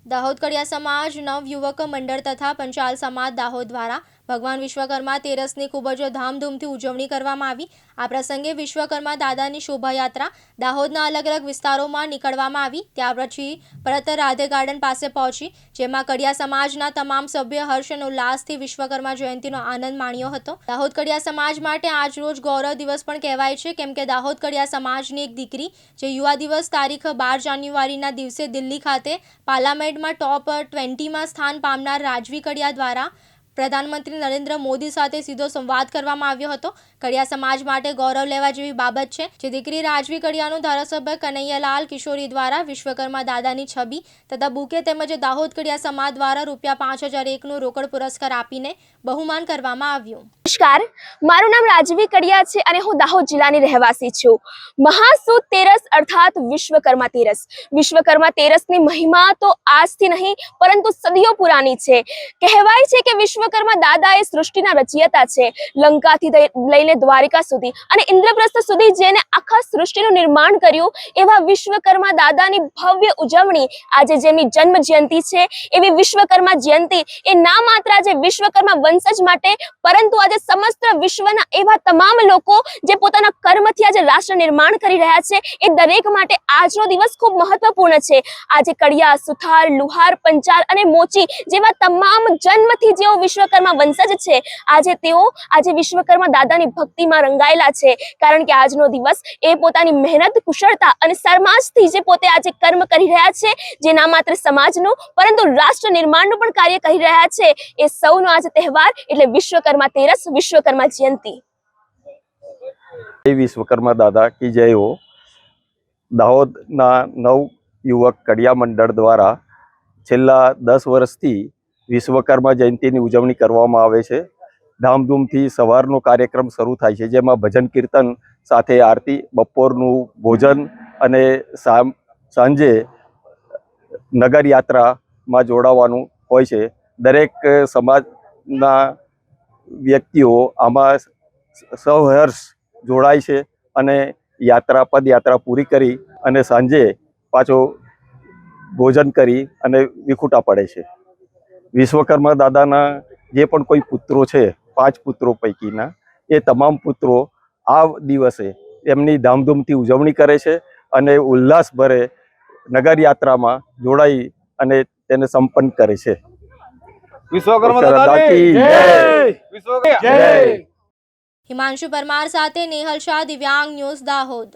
દાહોદ કડિયા સમાજ નવયુવક મંડળ તથા પંચાલ સમાજ દાહોદ દ્વારા ભગવાન વિશ્વકર્મા તેરસની ખૂબ જ ધામધૂમથી ઉજવણી કરવામાં આવી। આ પ્રસંગે વિશ્વકર્મા દાદાની શોભાયાત્રા દાહોદના અલગ અલગ વિસ્તારોમાં નીકળવામાં આવી। ત્યાર પછી પરત રાધે ગાર્ડન પાસે પહોંચી, જેમાં કડિયા સમાજના તમામ સભ્ય હર્ષ અને ઉલ્લાસથી વિશ્વકર્મા જયંતિનો આનંદ માણ્યો હતો। દાહોદ કડિયા સમાજ માટે આજ રોજ ગૌરવ દિવસ પણ કહેવાય છે, કેમ કે દાહોદ કડિયા સમાજની એક દીકરી જે યુવા દિવસ તારીખ 12 જાન્યુઆરીના દિવસે દિલ્હી ખાતે પાર્લામેન્ટમાં ટોપ 20માં સ્થાન પામનાર રાજવી કડિયા દ્વારા પ્રધાનમંત્રી નરેન્દ્ર મોદી સાથે સીધો સંવાદ કરવામાં આવ્યો હતો। કડિયા સમાજ માટે ગૌરવ લેવા જેવી બાબત છે, જે દીકરી રાજવી કડિયાનું ધારાસભ્ય કનૈયાલાલ કિશોરી દ્વારા વિશ્વકર્મા દાદાની છબી તથા બુકે તેમજ દાહોદ કડિયા સમાજ દ્વારા ₹5001નું રોકડ પુરસ્કાર આપીને બહુમાન કરવામાં આવ્યું। નમસ્કાર, મારું નામ રાજવી કડિયા છે અને હું દાહોદ જિલ્લાની રહેવાસી છું। મહાસુદ તેરસ અર્થાત વિશ્વકર્મા તેરસ। વિશ્વકર્મા તેરસની મહિમા તો આજથી નહીં પરંતુ સદીઓ પુરાની છે। કહેવાય છે કે વિશ્વકર્મા દાદા એ સૃષ્ટિના રચયિતા છે। લંકાથી લઈને દ્વારિકા સુધી અને ઇન્દ્રપ્રસ્થ સુધી જેને આખા સૃષ્ટિનું નિર્માણ કર્યું, એવા વિશ્વકર્મા દાદાની ભવ્ય ઉજવણી આજે જેમની જન્મ જયંતિ છે, એવી વિશ્વકર્મા જયંતિ એ ના માત્ર આજે વિશ્વકર્મા વંશજ માટે, પરંતુ આજે સમસ્ત વિશ્વના એવા તમામ લોકો જે પોતાના કર્મથી આજે રાષ્ટ્ર નિર્માણ કરી રહ્યા છે, એ દરેક માટે આજનો દિવસ ખૂબ મહત્વપૂર્ણ છે। આજે કડિયા, સુથાર, લુહાર, પંચાલ અને મોચી જેવા તમામ જન્મથી જેઓ વિશ્વકર્મા વંશજ છે, આજે વિશ્વકર્મા દાદાની ભક્તિમાં રંગાયેલા છે। કારણ કે આજનો દિવસ એ પોતાની મહેનત, કુશળતા અને શરમાજથી જે પોતે આજે કર્મ કરી રહ્યા છે, જે ના માત્ર સમાજનું પરંતુ રાષ્ટ્ર નિર્માણનું પણ કાર્ય કરી રહ્યા છે, એ સૌનો આજે તહેવાર એટલે વિશ્વકર્મા તેરસ, વિશ્વકર્મા જયંતિ। વિશ્વકર્મા દાદા की जय हो। દાહોદના નવ યુવક કડિયા મંડળ દ્વારા છેલ્લા 10 વર્ષથી વિશ્વકર્મા જયંતિની ઉજવણી કરવામાં આવે છે। ધામધૂમથી સવારનો કાર્યક્રમ શરૂ થાય છે, જેમાં ભજન કીર્તન સાથે આરતી, બપોરનું ભોજન અને સાંજે નગર યાત્રામાં જોડાવાનું હોય છે। દરેક સમાજના વ્યક્તિઓ આમાં સહર્ષ જોડાય છે અને પદયાત્રા પૂરી કરી અને સાંજે પાછો ભોજન કરી અને વિખૂટા પડે છે। વિશ્વકર્મા દાદાના જે પણ કોઈ પુત્રો છે, 5 પુત્રો પૈકીના, એ તમામ પુત્રો આ દિવસે એમની ધામધૂમથી ઉજવણી કરે છે અને ઉલ્લાસભરે નગર યાત્રામાં જોડાઈ અને તેને સંપન્ન કરે છે। વિશ્વકર્મા દાદા કી જય! હિમાંશુ પરમાર સાથે નેહલ શાહ, દિવ્યાંગ ન્યૂઝ, દાહોદ।